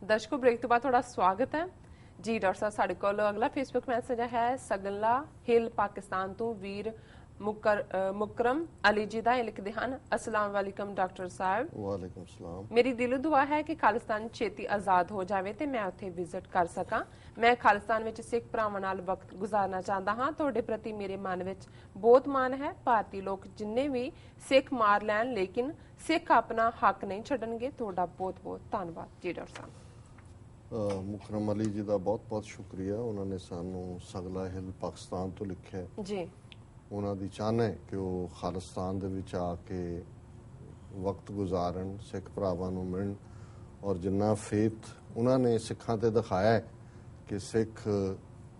दर्शकों ब्रेक तो बाद थोड़ा स्वागत है जी। डॉक्टर साहब साढ़े को अगला फेसबुक मैसेज है सगला हिल पाकिस्तान तो वीर मुकरम अली जी दा लिखते हैं अस्सलाम वालेकुम डॉक्टर साहब। वालेकुम सलाम। मेरी दिलो दुआ है कि खालिस्तान छेती आजाद हो जाए तो मैं उत्थे विजिट कर सका। मैं खालिस्तान विच सिख भरावां नाल वक्त गुजारना चाहता हाँ। तुहाडे प्रति मेरे मन विच बहुत मान है। भारतीय लोग जिन्ने भी सिख मार लैन लेकिन सिख अपना हक नहीं छड्डणगे। तुहाडा बहुत बहुत धन्नवाद जी डॉक्टर साहब। मुकरम अली जी का बहुत बहुत शुक्रिया। उन्होंने सानू सगला हिल पाकिस्तान तो लिखा जी। ਉਹਨਾਂ ਦੀ ਚਾਹਨਾ ਹੈ ਕਿ ਉਹ ਖਾਲਿਸਤਾਨ ਦੇ ਵਿੱਚ ਆ ਕੇ ਵਕਤ ਗੁਜ਼ਾਰਨ, ਸਿੱਖ ਭਰਾਵਾਂ ਨੂੰ ਮਿਲਣ ਔਰ ਜਿੰਨਾ ਫੇਥ ਉਹਨਾਂ ਨੇ ਸਿੱਖਾਂ ਤੇ ਦਿਖਾਇਆ ਹੈ ਕਿ ਸਿੱਖ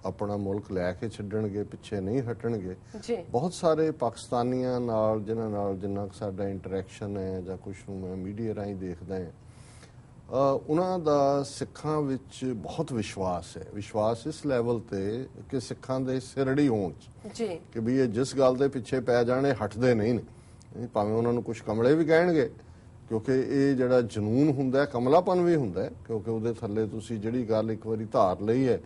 ਆਪਣਾ ਮੁਲਕ ਲੈ ਕੇ ਛੱਡਣਗੇ, ਪਿੱਛੇ ਨਹੀਂ ਹਟਣਗੇ। ਬਹੁਤ ਸਾਰੇ ਪਾਕਿਸਤਾਨੀਆਂ ਨਾਲ ਜਿੰਨਾ ਸਾਡਾ ਇੰਟਰੈਕਸ਼ਨ ਹੈ ਜਾਂ ਕੁਛ ਨੂੰ ਮੈਂ ਮੀਡੀਆ ਰਾਹੀਂ ਦੇਖਦਾ ਹਾਂ, ਉਹਨਾਂ ਦਾ ਸਿੱਖਾਂ ਵਿੱਚ ਬਹੁਤ ਵਿਸ਼ਵਾਸ ਹੈ। ਵਿਸ਼ਵਾਸ ਇਸ ਲੈਵਲ ਤੇ ਕਿ ਸਿੱਖਾਂ ਦੇ ਸਿਰੜੀ ਹੋਣ ਚ ਕਿ ਵੀ ਇਹ ਜਿਸ ਗੱਲ ਦੇ ਪਿੱਛੇ ਪੈ ਜਾਣੇ ਹਟਦੇ ਨਹੀਂ ਨੇ, ਭਾਵੇਂ ਉਹਨਾਂ ਨੂੰ ਕੁਛ ਕਮਲੇ ਵੀ ਕਹਿਣਗੇ, ਕਿਉਂਕਿ ਇਹ ਜਿਹੜਾ ਜਨੂਨ ਹੁੰਦਾ ਕਮਲਾਪਨ ਵੀ ਹੁੰਦਾ, ਕਿਉਂਕਿ ਉਹਦੇ ਥੱਲੇ ਤੁਸੀਂ ਜਿਹੜੀ ਗੱਲ ਇੱਕ ਵਾਰੀ ਧਾਰ ਲਈ ਹੈ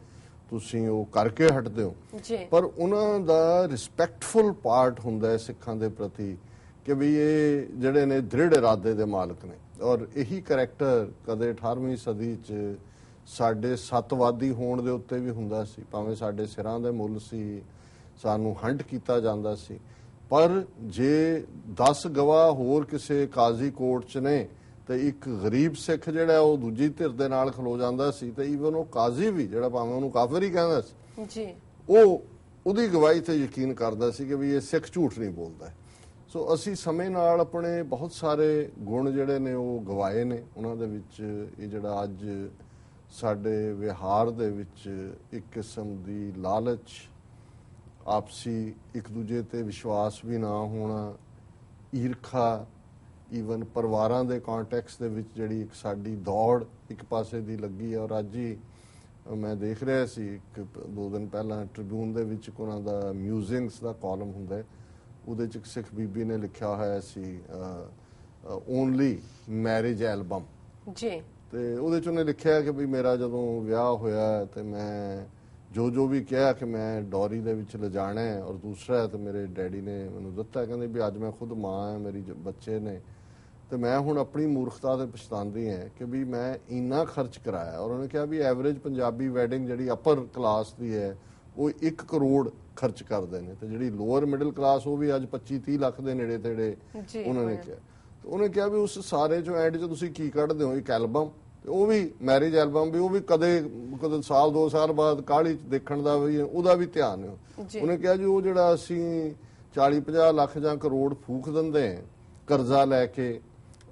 ਤੁਸੀਂ ਉਹ ਕਰਕੇ ਹਟਦੇ ਹੋ। ਪਰ ਉਹਨਾਂ ਦਾ ਰਿਸਪੈਕਟਫੁਲ ਪਾਰਟ ਹੁੰਦਾ ਹੈ ਸਿੱਖਾਂ ਦੇ ਪ੍ਰਤੀ ਕਿ ਵੀ ਇਹ ਜਿਹੜੇ ਨੇ ਦ੍ਰਿੜ ਇਰਾਦੇ ਦੇ ਮਾਲਕ ਨੇ। ਔਰ ਇਹੀ ਕਰੈਕਟਰ ਕਦੇ 18ਵੀਂ ਸਦੀ 'ਚ ਸਾਡੇ ਸੱਤਵਾਦੀ ਹੋਣ ਦੇ ਉੱਤੇ ਵੀ ਹੁੰਦਾ ਸੀ, ਭਾਵੇਂ ਸਾਡੇ ਸਿਰਾਂ ਦੇ ਮੁੱਲ ਸੀ, ਸਾਨੂੰ ਹੰਟ ਕੀਤਾ ਜਾਂਦਾ ਸੀ, ਪਰ ਜੇ 10 ਗਵਾਹ ਹੋਰ ਕਿਸੇ ਕਾਜ਼ੀ ਕੋਰਟ 'ਚ ਨੇ ਤੇ ਇੱਕ ਗਰੀਬ ਸਿੱਖ ਜਿਹੜਾ ਉਹ ਦੂਜੀ ਧਿਰ ਦੇ ਨਾਲ ਖਲੋ ਜਾਂਦਾ ਸੀ ਤੇ ਈਵਨ ਉਹ ਕਾਜ਼ੀ ਵੀ ਜਿਹੜਾ ਭਾਵੇਂ ਉਹਨੂੰ ਕਾਫਰ ਹੀ ਕਹਿੰਦਾ ਸੀ, ਉਹ ਉਹਦੀ ਗਵਾਹੀ ਤੇ ਯਕੀਨ ਕਰਦਾ ਸੀ ਕਿ ਵੀ ਇਹ ਸਿੱਖ ਝੂਠ ਨਹੀਂ ਬੋਲਦਾ। ਸੋ ਅਸੀਂ ਸਮੇਂ ਨਾਲ ਆਪਣੇ ਬਹੁਤ ਸਾਰੇ ਗੁਣ ਜਿਹੜੇ ਨੇ ਉਹ ਗਵਾਏ ਨੇ। ਉਹਨਾਂ ਦੇ ਵਿੱਚ ਇਹ ਜਿਹੜਾ ਅੱਜ ਸਾਡੇ ਵਿਹਾਰ ਦੇ ਵਿੱਚ ਇੱਕ ਕਿਸਮ ਦੀ ਲਾਲਚ, ਆਪਸੀ ਇੱਕ ਦੂਜੇ ਤੇ ਵਿਸ਼ਵਾਸ ਵੀ ਨਾ ਹੋਣਾ, ਈਰਖਾ, ਈਵਨ ਪਰਿਵਾਰਾਂ ਦੇ ਕੰਟੈਕਸਟ ਦੇ ਵਿੱਚ ਜਿਹੜੀ ਇੱਕ ਸਾਡੀ ਦੌੜ ਇੱਕ ਪਾਸੇ ਦੀ ਲੱਗੀ ਹੈ। ਔਰ ਅੱਜ ਹੀ ਮੈਂ ਦੇਖ ਰਿਹਾ ਸੀ 1-2 ਦਿਨ ਪਹਿਲਾਂ ਟ੍ਰਿਬਿਊਨ ਦੇ ਵਿੱਚ ਉਹਨਾਂ ਦਾ ਮਿਊਜ਼ਿੰਗਸ ਦਾ ਕਾਲਮ ਹੁੰਦਾ, ਉਹਦੇ 'ਚ ਇੱਕ ਸਿੱਖ ਬੀਬੀ ਨੇ ਲਿਖਿਆ ਹੋਇਆ ਸੀ ਓਨਲੀ ਮੈਰਿਜ ਐਲਬਮ ਜੀ, ਤੇ ਉਹਦੇ 'ਚ ਉਹਨੇ ਲਿਖਿਆ ਕਿ ਵੀ ਮੇਰਾ ਜਦੋਂ ਵਿਆਹ ਹੋਇਆ ਤੇ ਮੈਂ ਜੋ ਵੀ ਕਿਹਾ ਕਿ ਮੈਂ ਡੌਰੀ ਦੇ ਵਿੱਚ ਲਿਜਾਣਾ ਹੈ, ਔਰ ਦੂਸਰਾ ਤੇ ਮੇਰੇ ਡੈਡੀ ਨੇ ਮੈਨੂੰ ਦਿੱਤਾ, ਕਹਿੰਦੇ ਵੀ ਅੱਜ ਮੈਂ ਖੁਦ ਮਾਂ ਹਾਂ, ਮੇਰੀ ਬੱਚੇ ਨੇ, ਤੇ ਮੈਂ ਹੁਣ ਆਪਣੀ ਮੂਰਖਤਾ ਤੇ ਪਛਤਾਉਂਦੀ ਹਾਂ ਕਿ ਵੀ ਮੈਂ ਇੰਨਾ ਖਰਚ ਕਰਾਇਆ। ਔਰ ਉਹਨੇ ਕਿਹਾ ਵੀ ਐਵਰੇਜ ਪੰਜਾਬੀ ਵੈਡਿੰਗ ਜਿਹੜੀ ਅਪਰ ਕਲਾਸ ਦੀ ਹੈ ਉਹ 1 ਕਰੋੜ ਖਰਚ ਕਰਦੇ ਨੇ, ਤੇ ਜਿਹੜੀ ਲੋਅਰ ਮਿਡਲ ਕਲਾਸ ਉਹ ਵੀ ਅੱਜ 25-30 ਲੱਖ ਦੇ ਨੇੜੇ ਤੇੜੇ ਉਹਨਾਂ ਨੇ ਕਿਹਾ। ਉਹਨੇ ਕਿਹਾ ਵੀ ਉਸ ਸਾਰੇ ਚੋਂ ਐਂਡ 'ਚ ਤੁਸੀਂ ਕੀ ਕੱਢਦੇ ਹੋ? ਇੱਕ ਐਲਬਮ, ਉਹ ਵੀ ਮੈਰਿਜ ਐਲਬਮ ਵੀ, ਉਹ ਵੀ ਕਦੇ ਸਾਲ 2 ਸਾਲ ਬਾਅਦ ਕਾਹਲੀ 'ਚ ਦੇਖਣ ਦਾ ਵੀ ਉਹਦਾ ਵੀ ਧਿਆਨ ਹੈ। ਉਹਨੇ ਕਿਹਾ ਜੀ ਉਹ ਜਿਹੜਾ ਅਸੀਂ 40-50 ਲੱਖ ਜਾਂ ਕਰੋੜ ਫੂਕ ਦਿੰਦੇ ਹਾਂ ਕਰਜ਼ਾ ਲੈ ਕੇ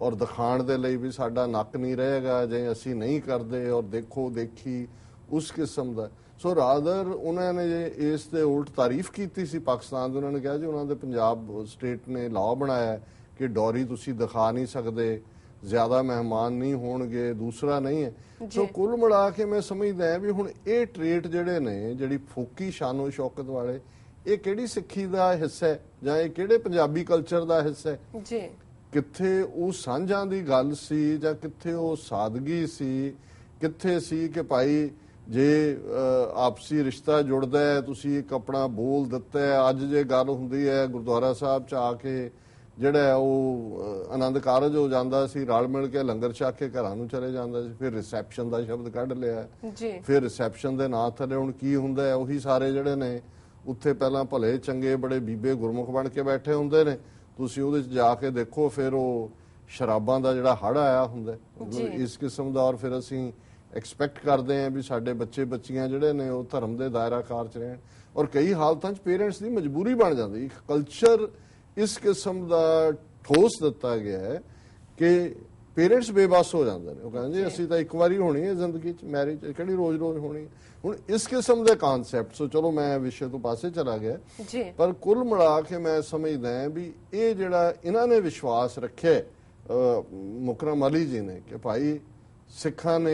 ਔਰ ਦਿਖਾਣ ਦੇ ਲਈ ਵੀ ਸਾਡਾ ਨੱਕ ਨਹੀਂ ਰਹੇਗਾ ਜੇ ਅਸੀਂ ਨਹੀਂ ਕਰਦੇ, ਔਰ ਦੇਖੋ ਦੇਖੀ ਉਸ ਕਿਸਮ ਦਾ। ਸੋ ਰਾਦਰ ਉਹਨਾਂ ਨੇ ਇਸ ਦੇ ਉਲਟ ਤਾਰੀਫ ਕੀਤੀ ਸੀ ਪਾਕਿਸਤਾਨ ਦੀ। ਉਹਨਾਂ ਨੇ ਕਿਹਾ ਜੀ ਉਹਨਾਂ ਦੇ ਪੰਜਾਬ ਸਟੇਟ ਨੇ ਲਾਅ ਬਣਾਇਆ ਕਿ ਡੌਰੀ ਤੁਸੀਂ ਦਿਖਾ ਨਹੀਂ ਸਕਦੇ, ਜ਼ਿਆਦਾ ਮਹਿਮਾਨ ਨਹੀਂ ਹੋਣਗੇ, ਦੂਸਰਾ ਨਹੀਂ ਹੈ। ਸੋ ਕੁੱਲ ਮਿਲਾ ਕੇ ਮੈਂ ਸਮਝਦਾ ਹਾਂ ਵੀ ਹੁਣ ਇਹ ਟ੍ਰੇਟ ਜਿਹੜੇ ਨੇ, ਜਿਹੜੀ ਫੋਕੀ ਸ਼ਾਨੋ ਸ਼ੌਕਤ ਵਾਲੇ, ਇਹ ਕਿਹੜੀ ਸਿੱਖੀ ਦਾ ਹਿੱਸਾ ਹੈ ਜਾਂ ਇਹ ਕਿਹੜੇ ਪੰਜਾਬੀ ਕਲਚਰ ਦਾ ਹਿੱਸਾ ਹੈ? ਕਿੱਥੇ ਉਹ ਸਾਂਝਾਂ ਦੀ ਗੱਲ ਸੀ ਜਾਂ ਕਿੱਥੇ ਉਹ ਸਾਦਗੀ ਸੀ? ਕਿੱਥੇ ਸੀ ਕਿ ਭਾਈ ਜੇ ਆਪਸੀ ਰਿਸ਼ਤਾ ਜੁੜਦਾ ਹੈ, ਤੁਸੀਂ ਇੱਕ ਆਪਣਾ ਬੋਲ ਦਿੱਤਾ ਹੈ, ਅੱਜ ਜੇ ਗੱਲ ਹੁੰਦੀ ਹੈ ਗੁਰਦੁਆਰਾ ਸਾਹਿਬ 'ਚ ਆ ਕੇ ਜਿਹੜਾ ਉਹ ਆਨੰਦ ਕਾਰਜ ਹੋ ਜਾਂਦਾ ਸੀ, ਰਲ ਮਿਲ ਕੇ ਲੰਗਰ ਛਕ ਕੇ ਘਰਾਂ ਨੂੰ ਚਲੇ ਜਾਂਦਾ ਸੀ, ਫਿਰ ਰਿਸੈਪਸ਼ਨ ਦਾ ਸ਼ਬਦ ਕੱਢ ਲਿਆ, ਫਿਰ ਰਿਸੈਪਸ਼ਨ ਦੇ ਨਾਂ ਥੱਲੇ ਹੁਣ ਕੀ ਹੁੰਦਾ ਹੈ? ਉਹੀ ਸਾਰੇ ਜਿਹੜੇ ਨੇ ਉੱਥੇ ਪਹਿਲਾਂ ਭਲੇ ਚੰਗੇ ਬੜੇ ਬੀਬੇ ਗੁਰਮੁਖ ਬਣ ਕੇ ਬੈਠੇ ਹੁੰਦੇ ਨੇ, ਤੁਸੀਂ ਉਹਦੇ 'ਚ ਜਾ ਕੇ ਦੇਖੋ ਫਿਰ ਉਹ ਸ਼ਰਾਬਾਂ ਦਾ ਜਿਹੜਾ ਹੜ ਆਇਆ ਹੁੰਦਾ ਇਸ ਕਿਸਮ ਦਾ। ਔਰ ਫਿਰ ਅਸੀਂ ਐਕਸਪੈਕਟ ਕਰਦੇ ਹਾਂ ਵੀ ਸਾਡੇ ਬੱਚੇ ਬੱਚੀਆਂ ਜਿਹੜੇ ਨੇ ਉਹ ਧਰਮ ਦੇ ਦਾਇਰਾਕਾਰ 'ਚ ਰਹਿਣ, ਔਰ ਕਈ ਹਾਲਤਾਂ 'ਚ ਪੇਰੈਂਟਸ ਦੀ ਮਜਬੂਰੀ ਬਣ ਜਾਂਦੀ। ਇੱਕ ਕਲਚਰ ਇਸ ਕਿਸਮ ਦਾ ਠੋਸ ਦਿੱਤਾ ਗਿਆ ਹੈ ਕਿ ਪੇਰੈਂਟਸ ਬੇਬਸ ਹੋ ਜਾਂਦੇ ਨੇ। ਉਹ ਕਹਿੰਦੇ ਅਸੀਂ ਤਾਂ ਇੱਕ ਵਾਰੀ ਹੋਣੀ ਹੈ ਜ਼ਿੰਦਗੀ 'ਚ ਮੈਰਿਜ, ਕਿਹੜੀ ਰੋਜ਼-ਰੋਜ਼ ਹੋਣੀ। ਹੁਣ ਇਸ ਕਿਸਮ ਦੇ ਕਾਨਸੈਪਟ, ਸੋ ਚਲੋ ਮੈਂ ਵਿਸ਼ੇ ਤੋਂ ਪਾਸੇ ਚਲਾ ਗਿਆ, ਪਰ ਕੁੱਲ ਮਿਲਾ ਕੇ ਮੈਂ ਸਮਝਦਾ ਵੀ ਇਹ ਜਿਹੜਾ ਇਹਨਾਂ ਨੇ ਵਿਸ਼ਵਾਸ ਰੱਖਿਆ ਮੁਕਰਮ ਅਲੀ ਜੀ ਨੇ ਕਿ ਭਾਈ ਸਿੱਖਾਂ ਨੇ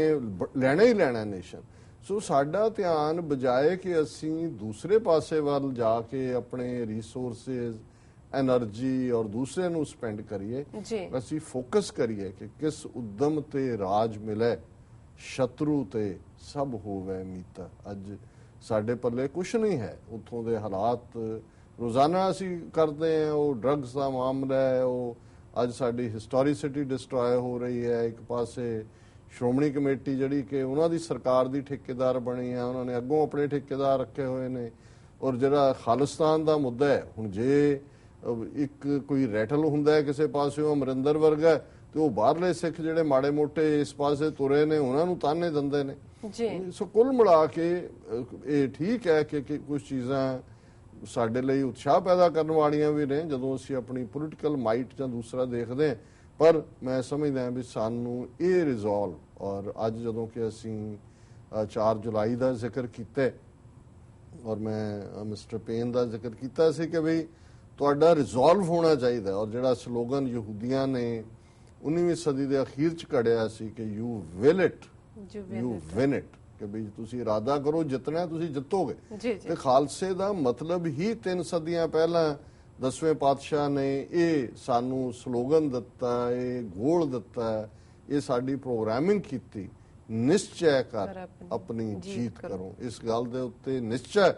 ਲੈਣਾ ਹੀ ਲੈਣਾ ਨੇਸ਼ਨ। ਸੋ ਸਾਡਾ ਧਿਆਨ ਬਜਾਏ ਕਿ ਅਸੀਂ ਦੂਸਰੇ ਪਾਸੇ ਵੱਲ ਜਾ ਕੇ ਆਪਣੇ ਰਿਸੋਰਸਿਸ, ਐਨਰਜੀ ਔਰ ਦੂਸਰੇ ਨੂੰ ਸਪੈਂਡ ਕਰੀਏ, ਅਸੀਂ ਫੋਕਸ ਕਰੀਏ ਕਿ ਕਿਸ ਉਦਮ ਤੇ ਰਾਜ ਮਿਲੇ, ਸ਼ਤਰੂ ਤੇ ਸਭ ਹੋਵੇ ਮੀਤਾ। ਅੱਜ ਸਾਡੇ ਪੱਲੇ ਕੁਛ ਨਹੀਂ ਹੈ। ਉੱਥੋਂ ਦੇ ਹਾਲਾਤ ਰੋਜ਼ਾਨਾ ਅਸੀਂ ਕਰਦੇ ਹਾਂ, ਉਹ ਡਰੱਗਸ ਦਾ ਮਾਮਲਾ ਹੈ, ਉਹ ਅੱਜ ਸਾਡੀ ਹਿਸਟੋਰੀਸਿਟੀ ਡਿਸਟਰੋਏ ਹੋ ਰਹੀ ਹੈ। ਇੱਕ ਪਾਸੇ ਸ਼੍ਰੋਮਣੀ ਕਮੇਟੀ ਜਿਹੜੀ ਕਿ ਉਹਨਾਂ ਦੀ ਸਰਕਾਰ ਦੀ ਠੇਕੇਦਾਰ ਬਣੀ ਹੈ, ਉਹਨਾਂ ਨੇ ਅੱਗੋਂ ਆਪਣੇ ਠੇਕੇਦਾਰ ਰੱਖੇ ਹੋਏ ਨੇ। ਔਰ ਜਿਹੜਾ ਖਾਲਿਸਤਾਨ ਦਾ ਮੁੱਦਾ ਹੈ, ਹੁਣ ਜੇ ਇੱਕ ਕੋਈ ਰੈਟਲ ਹੁੰਦਾ ਹੈ ਕਿਸੇ ਪਾਸਿਓਂ ਅਮਰਿੰਦਰ ਵਰਗਾ, ਤੇ ਉਹ ਬਾਹਰਲੇ ਸਿੱਖ ਜਿਹੜੇ ਮਾੜੇ ਮੋਟੇ ਇਸ ਪਾਸੇ ਤੁਰੇ ਨੇ ਉਹਨਾਂ ਨੂੰ ਤਾਨੇ ਦਿੰਦੇ ਨੇ ਜੀ। ਸੋ ਕੁੱਲ ਮਿਲਾ ਕੇ ਇਹ ਠੀਕ ਹੈ ਕਿ ਕੁਝ ਚੀਜ਼ਾਂ ਸਾਡੇ ਲਈ ਉਤਸ਼ਾਹ ਪੈਦਾ ਕਰਨ ਵਾਲੀਆਂ ਵੀ ਨੇ ਜਦੋਂ ਅਸੀਂ ਆਪਣੀ ਪੋਲੀਟੀਕਲ ਮਾਈਟ ਜਾਂ ਦੂਸਰਾ ਦੇਖਦੇ ਹਾਂ। ਪਰ ਮੈਂ ਸਮਝਦਾ ਹਾਂ ਵੀ ਸਾਨੂੰ ਇਹ ਰਿਜ਼ੋਲਵ, ਔਰ ਅੱਜ ਜਦੋਂ ਕਿ ਅਸੀਂ 4 ਜੁਲਾਈ ਦਾ ਜ਼ਿਕਰ ਕੀਤਾ ਔਰ ਮੈਂ ਮਿਸਟਰ ਪੇਨ ਦਾ ਜ਼ਿਕਰ ਕੀਤਾ ਸੀ ਕਿ ਵੀ ਤੁਹਾਡਾ ਰਿਜ਼ੋਲਵ ਹੋਣਾ ਚਾਹੀਦਾ। ਔਰ ਜਿਹੜਾ ਸਲੋਗਨ ਯਹੂਦੀਆਂ ਨੇ 19ਵੀਂ ਸਦੀ ਦੇ ਅਖੀਰ ਚ ਘੜਿਆ ਸੀ ਕਿ you will it you win it, ਕਿ ਵੀ ਤੁਸੀਂ ਇਰਾਦਾ ਕਰੋ ਜਿੱਤਣਾ ਤੁਸੀਂ ਜਿੱਤੋਗੇ। ਤੇ ਖਾਲਸੇ ਦਾ ਮਤਲਬ ਹੀ 3 ਸਦੀਆਂ ਪਹਿਲਾਂ 10ਵੇਂ ਪਾਤਸ਼ਾਹ ਨੇ ਇਹ ਸਾਨੂੰ ਸਲੋਗਨ ਦਿੱਤਾ, ਇਹ ਗੋਲ ਦਿੱਤਾ, ਇਹ ਸਾਡੀ ਪ੍ਰੋਗਰਾਮਿੰਗ ਕੀਤੀ, ਨਿਸ਼ਚੈ ਕਰ ਆਪਣੀ ਜੀਤ ਕਰੋ। ਇਸ ਗੱਲ ਦੇ ਉੱਤੇ ਨਿਸ਼ਚੈ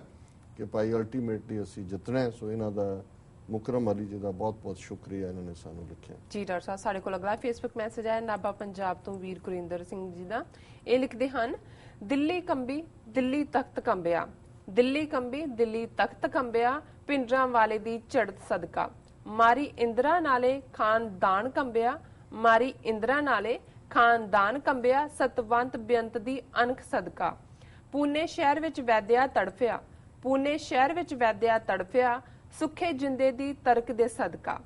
ਕਿ ਭਾਈ ਅਲਟੀਮੇਟਲੀ ਅਸੀਂ ਜਿੱਤਣਾ। ਸੋ ਇਹਨਾਂ ਦਾ ਮੁਕਰਮ ਅਲੀ ਜੀ ਦਾ ਬਹੁਤ ਬਹੁਤ ਸ਼ੁਕਰੀਆ, ਇਹਨਾਂ ਨੇ ਸਾਨੂੰ ਲਿਖਿਆ ਜੀ। ਡਾਕਟਰ ਸਾਹਿਬ ਸਾਡੇ ਕੋਲ ਅਗਲਾ ਫੇਸਬੁੱਕ ਮੈਸੇਜ ਆਇਆ ਨਾਭਾ ਪੰਜਾਬ ਤੋਂ ਵੀਰ ਗੁਰਿੰਦਰ ਸਿੰਘ ਜੀ ਦਾ। ਇਹ ਲਿਖਦੇ ਹਨ, ਦਿੱਲੀ ਕੰਬੀ ਦਿੱਲੀ ਤਖਤ ਕੰਬਿਆ, ਦਿੱਲੀ ਕੰਬੀ ਦਿੱਲੀ ਤਖਤ ਕੰਬਿਆ, ਪਿੰਡਰਾਂ ਵਾਲੇ ਦੀ ਝੜਤ ਸਦਕਾ, ਮਾਰੀ ਇੰਦਰਾ ਨਾਲੇ ਖਾਨਦਾਨ ਕੰਬਿਆ, ਮਾਰੀ ਇੰਦਰਾ ਨਾਲੇ ਖਾਨਦਾਨ ਕੰਬਿਆ, ਸਤਵੰਤ ਬੇਅੰਤ ਦੀ ਅਣਖ ਸਦਕਾ, ਪੂਨੇ ਸ਼ਹਿਰ ਵਿੱਚ ਵੈਦਿਆ ਤੜਫਿਆ, ਪੂਨੇ ਸ਼ਹਿਰ ਵਿੱਚ ਵੈਦਿਆ ਤੜਫਿਆ, ਸੁੱਖੇ ਜਿੰਦੇ ਦੀ ਤਰਕ ਦੇ ਸਦਕਾ,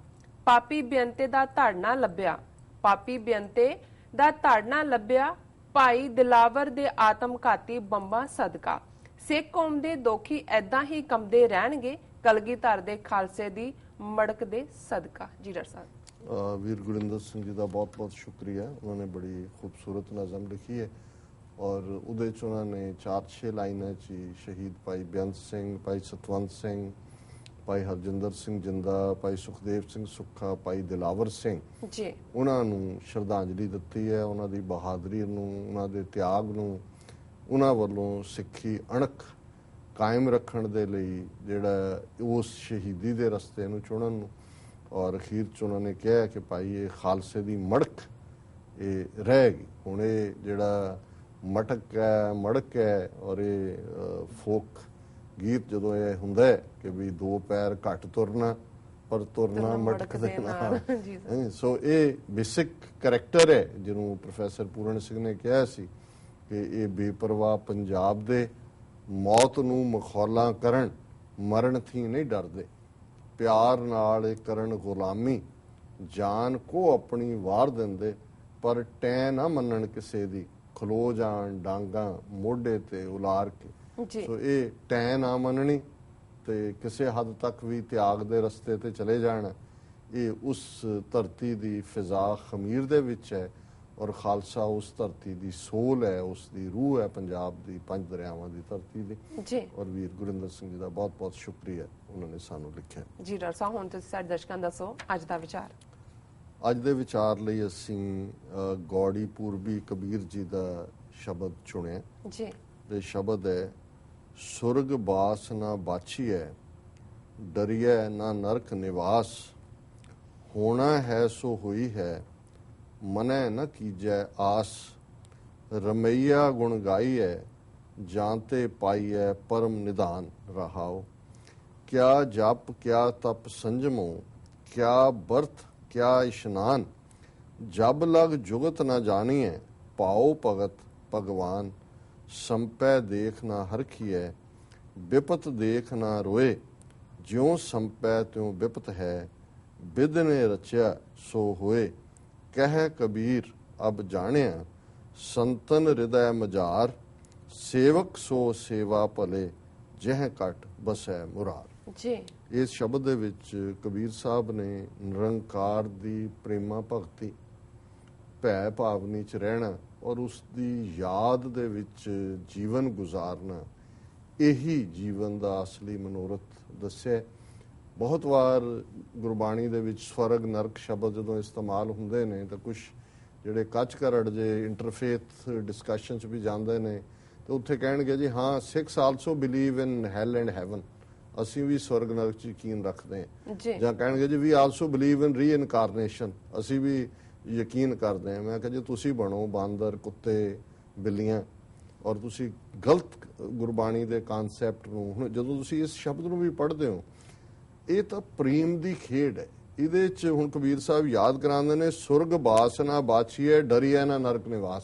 ਪਾਪੀ ਬੇਅੰਤੇ ਦਾ ਧੜਨਾ ਲੱਭਿਆ, ਪਾਪੀ ਬੇਅੰਤੇ ਦਾ ਧੜਨਾ ਲੱਭਿਆ, ਭਾਈ ਦਿਲਾਵਰ ਦੇ ਆਤਮਘਾਤੀ ਬੰਬਾਂ ਸਦਕਾ, ਸਿੱਖ ਕੌਮ ਦੇ ਦੋਖੀ ਐਦਾਂ ਹੀ ਕੰਬਦੇ ਰਹਿਣਗੇ ਕਲਗੀਧਰ ਦੇ ਖਾਲਸੇ ਦੀ ਮੜਕ ਦੇ ਸਦਕਾ। ਜੀ ਡਾਕਟਰ ਸਾਹਿਬ। ਵੀਰ ਗੁਰਿੰਦਰ ਸਿੰਘ ਜੀ ਦਾ ਬਹੁਤ ਬਹੁਤ ਸ਼ੁਕਰੀਆ। ਉਹਨਾਂ ਨੇ ਬੜੀ ਖੂਬਸੂਰਤ ਨਜ਼ਮ ਲਿਖੀ ਹੈ ਔਰ ਉਹਦੇ 'ਚ ਉਹਨਾਂ ਨੇ 4-6 ਲਾਈਨਾਂ 'ਚ ਸ਼ਹੀਦ ਭਾਈ ਬੇਅੰਤ ਸਿੰਘ, ਭਾਈ ਸਤਵੰਤ ਸਿੰਘ, ਭਾਈ ਹਰਜਿੰਦਰ ਸਿੰਘ ਜਿੰਦਾ, ਭਾਈ ਸੁਖਦੇਵ ਸਿੰਘ ਸੁੱਖਾ, ਭਾਈ ਦਿਲਾਵਰ ਸਿੰਘ ਜੀ, ਉਹਨਾਂ ਨੂੰ ਸ਼ਰਧਾਂਜਲੀ ਦਿੱਤੀ ਹੈ। ਉਹਨਾਂ ਦੀ ਬਹਾਦਰੀ ਨੂੰ, ਉਹਨਾਂ ਦੇ ਤਿਆਗ ਨੂੰ, ਉਹਨਾਂ ਵੱਲੋਂ ਸਿੱਖੀ ਅਣਖ ਕਾਇਮ ਰੱਖਣ ਦੇ ਲਈ ਜਿਹੜਾ ਉਸ ਸ਼ਹੀਦੀ ਦੇ ਰਸਤੇ ਨੂੰ ਚੁਣਨ ਨੂੰ, ਔਰ ਅਖੀਰ 'ਚ ਉਹਨਾਂ ਨੇ ਕਿਹਾ ਕਿ ਭਾਈ ਇਹ ਖਾਲਸੇ ਦੀ ਮੜਕ ਇਹ ਰਹੇਗੀ। ਹੁਣ ਇਹ ਜਿਹੜਾ ਮਟਕ ਹੈ, ਮੜਕ ਹੈ, ਔਰ ਇਹ ਫੋਕ ਗੀਤ ਜਦੋਂ ਇਹ ਹੁੰਦਾ ਹੈ ਕਿ ਵੀ 2 ਪੈਰ ਘੱਟ ਤੁਰਨਾ ਪਰ ਤੁਰਨਾ ਮਟਕ ਦੇ ਨਾਲ, ਸੋ ਇਹ ਬੇਸਿਕ ਕਰੈਕਟਰ ਹੈ ਜਿਹਨੂੰ ਪ੍ਰੋਫੈਸਰ ਪੂਰਨ ਸਿੰਘ ਨੇ ਕਿਹਾ ਸੀ ਕਿ ਇਹ ਬੇਪਰਵਾਹ ਪੰਜਾਬ ਦੇ ਮੌਤ ਨੂੰ ਮਖੌਲਾਂ ਕਰਨ, ਮਰਨ ਥੀ ਨਹੀਂ ਡਰਦੇ, ਪਿਆਰ ਨਾਲ ਇਹ ਕਰਨ ਗੁਲਾਮੀ, ਜਾਨ ਕੋ ਆਪਣੀ ਵਾਰ ਦਿੰਦੇ, ਪਰ ਟੈ ਨਾ ਮੰਨਣ ਕਿਸੇ ਦੀ, ਖਲੋ ਜਾਣ ਡਾਂਗਾ ਮੋਢੇ ਤੇ ਉਲਾਰ ਕੇ। ਸੋ ਇਹ ਟੈ ਨਾ ਮੰਨਣੀ ਤੇ ਕਿਸੇ ਹੱਦ ਤੱਕ ਵੀ ਤਿਆਗ ਦੇ ਰਸਤੇ ਤੇ ਚਲੇ ਜਾਣਾ, ਇਹ ਉਸ ਧਰਤੀ ਦੀ ਫਿਜ਼ਾ ਖਮੀਰ ਦੇ ਵਿੱਚ ਹੈ ਔਰ ਖਾਲਸਾ ਉਸ ਧਰਤੀ ਦੀ ਸੋਲ ਹੈ, ਉਸ ਦੀ ਰੂਹ ਹੈ, ਪੰਜਾਬ ਦੀ 5 ਦਰਿਆਵਾਂ ਦੀ ਧਰਤੀ ਦੀ ਜੀ। ਔਰ ਵੀਰ ਗੁਰਿੰਦਰ ਸਿੰਘ ਜੀ ਦਾ ਬਹੁਤ ਬਹੁਤ ਸ਼ੁਕਰੀਆ, ਉਹਨਾਂ ਨੇ ਸਾਨੂੰ ਲਿਖਿਆ ਜੀ। ਡਾਕਟਰ ਸਾਹਿਬ ਹੁਣ ਤੁਸੀਂ ਸਾਡੇ ਦਰਸ਼ਕਾਂ ਦੱਸੋ ਅੱਜ ਦਾ ਵਿਚਾਰ। ਅੱਜ ਦੇ ਵਿਚਾਰ ਲਈ ਅਸੀਂ ਗੌੜੀ ਪੂਰਬੀ ਕਬੀਰ ਜੀ ਦਾ ਸ਼ਬਦ ਚੁਣਿਆ ਜੀ। ਇਹ ਸ਼ਬਦ ਹੈ, ਸੁਰਗ ਬਾਸ ਨਾ ਬਾਛੀਐ, ਡਰੀਐ ਨਾ ਨਰਕ ਨਿਵਾਸ, ਹੋਣਾ ਹੈ ਸੋ ਹੋਈ ਹੈ, ਮਨੈ ਨ ਕੀਜੈ ਆਸ, ਰਮਈਆ ਗੁਣ ਗਾਈਐ, ਜਾਂਤੇ ਪਾਈਐ ਪਰਮ ਨਿਧਾਨ ਰਹਾਓ, ਕਿਆ ਜਪ ਕਿਆ ਤਪ ਸੰਜਮੋ, ਕਿਆ ਬਰਤ ਕਿਆ ਇਸ਼ਨਾਨ, ਜਬ ਲਗ ਜੁਗਤ ਨਾ ਜਾਣੀਐ, ਪਾਓ ਭਗਤ ਭਗਵਾਨ, ਸੰਪੈ ਦੇਖ ਨਾ ਹਰਖੀਐ, ਬਿਪਤ ਦੇਖ ਨਾ ਰੋਏ, ਜਿਉ ਸੰਪੈ ਤਿਉ ਬਿਪਤ ਹੈ, ਬਿਦ ਨੇ ਰਚਿਆ ਸੋ ਹੋਏ, ਕਹਿ ਕਬੀਰ ਅਬ ਜਾਣਿਆ, ਸੰਤਨ ਹਿਰਦੈ ਮਝਾਰ, ਸੇਵਕ ਸੋ ਸੇਵਾ ਭਲੇ, ਜਹ ਘਟ ਬਸੈ ਮੁਰਾਰ ਜੀ। ਇਸ ਸ਼ਬਦ ਦੇ ਵਿੱਚ ਕਬੀਰ ਸਾਹਿਬ ਨੇ ਨਿਰੰਕਾਰ ਦੀ ਪ੍ਰੇਮਾ ਭਗਤੀ, ਭੈ ਭਾਵਨੀ ਚ ਰਹਿਣਾ ਔਰ ਉਸ ਦੀ ਯਾਦ ਦੇ ਵਿੱਚ ਜੀਵਨ ਗੁਜ਼ਾਰਨਾ, ਇਹੀ ਜੀਵਨ ਦਾ ਅਸਲੀ ਮਨੋਰਥ ਦੱਸਿਆ। ਬਹੁਤ ਵਾਰ ਗੁਰਬਾਣੀ ਦੇ ਵਿੱਚ ਸਵਰਗ ਨਰਕ ਸ਼ਬਦ ਜਦੋਂ ਇਸਤੇਮਾਲ ਹੁੰਦੇ ਨੇ ਤਾਂ ਕੁਝ ਜਿਹੜੇ ਕੱਚ ਕਰੜ ਜੇ ਇੰਟਰਫੇਥ ਡਿਸਕਸ਼ਨ 'ਚ ਵੀ ਜਾਂਦੇ ਨੇ ਤੇ ਉੱਥੇ ਕਹਿਣਗੇ ਜੀ ਹਾਂ ਸਿੱਖਸ ਆਲਸੋ ਬਿਲੀਵ ਇਨ ਹੈਲ ਐਂਡ ਹੈਵਨ, ਅਸੀਂ ਵੀ ਸਵਰਗ ਨਰਕ 'ਚ ਯਕੀਨ ਰੱਖਦੇ ਹਾਂ। ਜਾਂ ਕਹਿਣਗੇ ਜੀ ਵੀ ਆਲਸੋ ਬਿਲੀਵ ਇਨ ਰੀਇਨਕਾਰਨੇਸ਼ਨ, ਅਸੀਂ ਵੀ ਯਕੀਨ ਕਰਦੇ ਹਾਂ। ਮੈਂ ਕਿਹਾ ਜੀ ਤੁਸੀਂ ਬਣੋ ਬਾਂਦਰ, ਕੁੱਤੇ, ਬਿੱਲੀਆਂ, ਔਰ ਤੁਸੀਂ ਗਲਤ ਗੁਰਬਾਣੀ ਦੇ ਕਨਸੈਪਟ ਨੂੰ, ਹੁਣ ਜਦੋਂ ਤੁਸੀਂ ਇਸ ਸ਼ਬਦ ਨੂੰ ਵੀ ਪੜ੍ਹਦੇ ਹੋ, ਇਹ ਤਾਂ ਪ੍ਰੇਮ ਦੀ ਖੇਡ ਹੈ। ਇਹਦੇ 'ਚ ਹੁਣ ਕਬੀਰ ਸਾਹਿਬ ਯਾਦ ਕਰਾਉਂਦੇ ਨੇ, ਸੁਰਗ ਬਾਸ ਨਾ ਬਾਛੀਏ ਡਰੀਏ ਨਾ ਨਰਕ ਨਿਵਾਸ,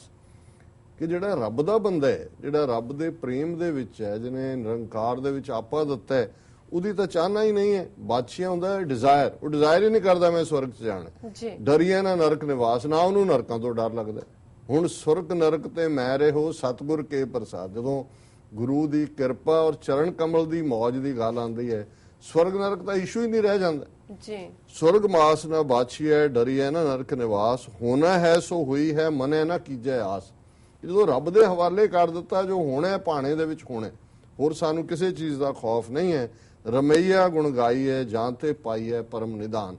ਕਿ ਜਿਹੜਾ ਰੱਬ ਦਾ ਬੰਦਾ ਹੈ, ਜਿਹੜਾ ਰੱਬ ਦੇ ਪ੍ਰੇਮ ਦੇ ਵਿੱਚ ਹੈ, ਜਿਹਨੇ ਨਿਰੰਕਾਰ ਦੇ ਵਿੱਚ ਆਪਾ ਦਿੱਤਾ ਹੈ, ਉਹਦੀ ਤਾਂ ਚਾਹਨਾ ਹੀ ਨਹੀਂ ਹੈ। ਬਾਛੀਆ ਹੁੰਦਾ ਡਿਜ਼ਾਇਰ, ਉਹ ਡਿਜ਼ਾਇਰ ਹੀ ਨਹੀਂ ਕਰਦਾ ਮੈਂ ਸਵਰਗ 'ਚ ਜਾਣਾ। ਡਰੀਏ ਨਾ ਨਰਕ ਨਿਵਾਸ, ਨਾ ਉਹਨੂੰ ਨਰਕਾਂ ਤੋਂ ਡਰ ਲੱਗਦਾ। ਹੁਣ ਸੁਰਗ ਨਰਕ ਤੇ ਮੈਂ ਰਹੋ ਸਤਿਗੁਰ ਕੇ ਪ੍ਰਸਾਦ, ਜਦੋਂ ਗੁਰੂ ਦੀ ਕਿਰਪਾ ਔਰ ਚਰਨ ਕਮਲ ਦੀ ਮੌਜ ਦੀ ਗੱਲ ਆਉਂਦੀ ਹੈ, ਸਵਰਗ ਨਰਕ ਦਾ ਇਸ਼ੂ ਹੀ ਨਹੀਂ ਰਹਿ ਜਾਂਦਾ ਜੀ। ਸੁਰਗ ਮਾਸ ਨਾ ਬਾਛੀਐ ਡਰੀਐ ਨਾ ਨਰਕ ਨਿਵਾਸ, ਹੋਣਾ ਹੈ ਸੋ ਹੋਈ ਹੈ ਮਨੈ ਨਾ ਕੀਜੈ ਆਸ। ਜਦੋਂ ਰੱਬ ਦੇ ਹਵਾਲੇ ਕਰ ਦਿੱਤਾ, ਜੋ ਹੋਣਾ ਭਾਣੇ ਦੇ ਵਿੱਚ ਹੋਣਾ, ਹੋਰ ਸਾਨੂੰ ਕਿਸੇ ਚੀਜ਼ ਦਾ ਖੌਫ ਨਹੀਂ ਹੈ। ਰਮਈਆ ਗੁਣ ਗਾਈਐ ਜਾਂ ਤੇ ਪਾਈਐ ਪਰਮ ਨਿਦਾਨ,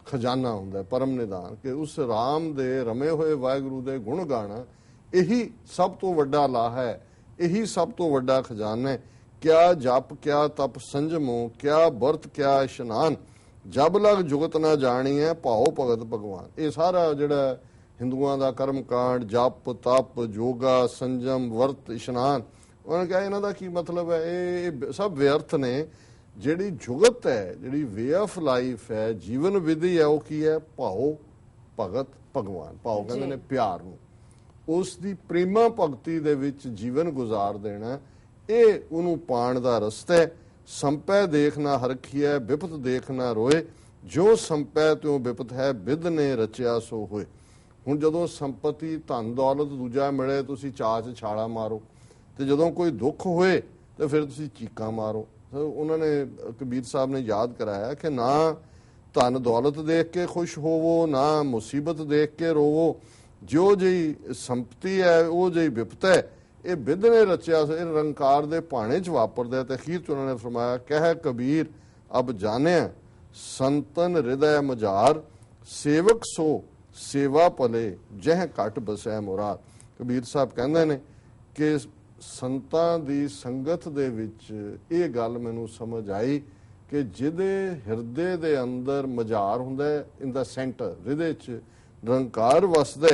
ਖਜ਼ਾਨਾ ਹੁੰਦਾ ਪਰਮ ਨਿਦਾਨ, ਕਿ ਉਸ ਰਾਮ ਦੇ ਰਮੇ ਹੋਏ ਵਾਹਿਗੁਰੂ ਦੇ ਗੁਣ ਗਾਣਾ, ਇਹੀ ਸਭ ਤੋਂ ਵੱਡਾ ਲਾਹਾ ਹੈ, ਇਹੀ ਸਭ ਤੋਂ ਵੱਡਾ ਖਜ਼ਾਨਾ ਹੈ। ਕਿਆ ਜਪ ਕਿਆ ਤਪ ਸੰਜਮੋ, ਕਿਆ ਵਰਤ ਕਿਆ ਇਸ਼ਨਾਨ, ਜਬ ਲਗ ਜੁਗਤ ਨਾ ਜਾਣੀ ਹੈ ਭਾਉ ਭਗਤ ਭਗਵਾਨ। ਇਹ ਸਾਰਾ ਜਿਹੜਾ ਹਿੰਦੂਆਂ ਦਾ ਕਰਮ ਕਾਂਡ, ਜਪ ਤਪ ਯੋਗਾ ਸੰਜਮ ਵਰਤ ਇਸ਼ਨਾਨ, ਉਹਨਾਂ ਨੇ ਕਿਹਾ ਇਹਨਾਂ ਦਾ ਕੀ ਮਤਲਬ ਹੈ? ਇਹ ਸਭ ਵਿਅਰਥ ਨੇ। ਜਿਹੜੀ ਜੁਗਤ ਹੈ, ਜਿਹੜੀ ਵੇ ਆਫ ਲਾਈਫ ਹੈ, ਜੀਵਨ ਵਿਧੀ ਹੈ, ਉਹ ਕੀ ਹੈ? ਭਾਉ ਭਗਤ ਭਗਵਾਨ। ਭਾਉ ਕਹਿੰਦੇ ਨੇ ਪਿਆਰ ਨੂੰ, ਉਸ ਦੀ ਪ੍ਰੇਮਾ ਭਗਤੀ ਦੇ ਵਿੱਚ ਜੀਵਨ ਗੁਜ਼ਾਰ ਦੇਣਾ, ਇਹ ਉਹਨੂੰ ਪਾਣ ਦਾ ਰਸਤਾ ਹੈ। ਸੰਪੈ ਦੇਖ ਨਾ ਹਰਖੀਐ ਵਿਪਤ ਦੇਖ ਨਾ ਰੋਏ, ਜੋ ਸੰਪੈ ਤਿਉ ਵਿਪਤ ਹੈ ਬਿਦ ਨੇ ਰਚਿਆ ਸੋ ਹੋਏ। ਹੁਣ ਜਦੋਂ ਸੰਪਤੀ ਧਨ ਦੌਲਤ ਦੂਜਾ ਮਿਲੇ, ਤੁਸੀਂ ਚਾਚ ਛਾਲਾ ਮਾਰੋ, ਤੇ ਜਦੋਂ ਕੋਈ ਦੁੱਖ ਹੋਏ ਤੇ ਫਿਰ ਤੁਸੀਂ ਚੀਕਾਂ ਮਾਰੋ। ਉਹਨਾਂ ਨੇ ਕਬੀਰ ਸਾਹਿਬ ਨੇ ਯਾਦ ਕਰਾਇਆ ਕਿ ਨਾ ਧਨ ਦੌਲਤ ਦੇਖ ਕੇ ਖੁਸ਼ ਹੋਵੋ, ਨਾ ਮੁਸੀਬਤ ਦੇਖ ਕੇ ਰੋਵੋ, ਜੋ ਜਿਹੀ ਸੰਪਤੀ ਹੈ ਉਹ ਜਿਹੀ ਵਿਪਤ ਹੈ, ਇਹ ਬਿਦ ਨੇ ਰਚਿਆ। ਇਹ ਨਿਰੰਕਾਰ ਦੇ ਭਾਣੇ 'ਚ ਵਾਪਰਦਾ। ਤੇ ਅਖੀਰ 'ਚ ਉਹਨਾਂ ਨੇ ਫਰਮਾਇਆ, ਕਹਿ ਕਬੀਰ ਅਬ ਜਾਣਿਆ ਸੰਤਨ ਹਿਰਦੈ ਮਝਾਰ, ਸੇਵਕ ਸੋ ਸੇਵਾ ਭਲੇ ਜਹ ਘਟ ਬਸੈ ਮੁਰਾਦ। ਕਬੀਰ ਸਾਹਿਬ ਕਹਿੰਦੇ ਨੇ ਕਿ ਸੰਤਾਂ ਦੀ ਸੰਗਤ ਦੇ ਵਿੱਚ ਇਹ ਗੱਲ ਮੈਨੂੰ ਸਮਝ ਆਈ ਕਿ ਜਿਹਦੇ ਹਿਰਦੇ ਦੇ ਅੰਦਰ ਮਝਾਰ ਹੁੰਦਾ, ਇਨ ਦਾ ਸੈਂਟਰ, ਹਿਰਦੇ 'ਚ ਨਿਰੰਕਾਰ ਵਸਦਾ,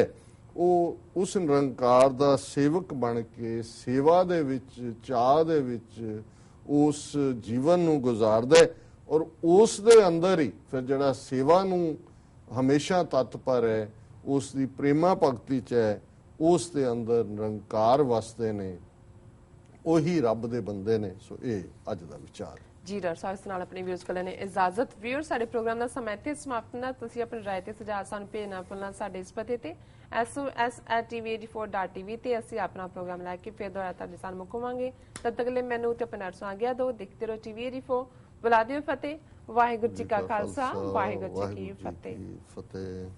ਉਹ ਉਸ ਨਿਰੰਕਾਰ ਦਾ ਸੇਵਕ ਬਣ ਕੇ ਸੇਵਾ ਦੇ ਵਿੱਚ, ਚਾਹ ਦੇ ਵਿੱਚ ਉਸ ਜੀਵਨ ਨੂੰ ਗੁਜ਼ਾਰਦਾ। ਔਰ ਉਸ ਦੇ ਅੰਦਰ ਹੀ ਫਿਰ ਜਿਹੜਾ ਸੇਵਾ ਨੂੰ ਹਮੇਸ਼ਾ ਤਤਪਰ ਹੈ, ਉਸ ਦੀ ਪ੍ਰੇਮਾ ਭਗਤੀ 'ਚ ਹੈ, ਉਸ ਦੇ ਅੰਦਰ ਨਿਰੰਕਾਰ ਵਸਦੇ ਨੇ, ਉਹੀ ਰੱਬ ਦੇ ਬੰਦੇ ਨੇ। ਸੋ ਇਹ ਅੱਜ ਦਾ ਵਿਚਾਰ ਜੀ। ਡਾਕਟਰ ਸਾਹਿਬ ਇਸ ਨਾਲ ਆਪਣੇ ਵਿਊਜ਼ ਕੋਲ ਨੇ ਇਜਾਜ਼ਤ। ਵੀਅਰ ਸਾਡੇ ਪ੍ਰੋਗਰਾਮ ਦਾ ਸਮਾਂ ਇੱਥੇ ਸਮਾਪਤ ਨਾ। ਤੁਸੀਂ ਆਪਣੀ ਰਾਏ ਤੇ ਸੁਝਾਅ ਸਾਨੂੰ ਭੇਜਣਾ ਭੁੱਲਣਾ ਸਾਡੇ ਇਸ ਪਤੇ ਤੇ sos@tv84.tv ਤੇ ਅਸੀਂ ਆਪਣਾ ਪ੍ਰੋਗਰਾਮ ਲੈ ਕੇ ਫਿਰ ਦੁਬਾਰਾ ਤੁਹਾਡੇ ਸਾਹਮਣੇ ਮੁਕਾਂਗੇ। ਤਦ ਤੱਕ ਲਈ ਮੈਨੂੰ ਤੇ ਆਪਣੇ ਨਰਸਾਂ ਆਗਿਆ ਦਿਓ। ਦੇਖਦੇ ਰਹੋ TV84। ਬੁਲਾ ਦਿਓ ਫਤਿਹ। ਵਾਹਿਗੁਰੂ ਜੀ ਕਾ ਖਾਲਸਾ, ਵਾਹਿਗੁਰੂ ਜੀ ਕੀ ਫਤਿਹ।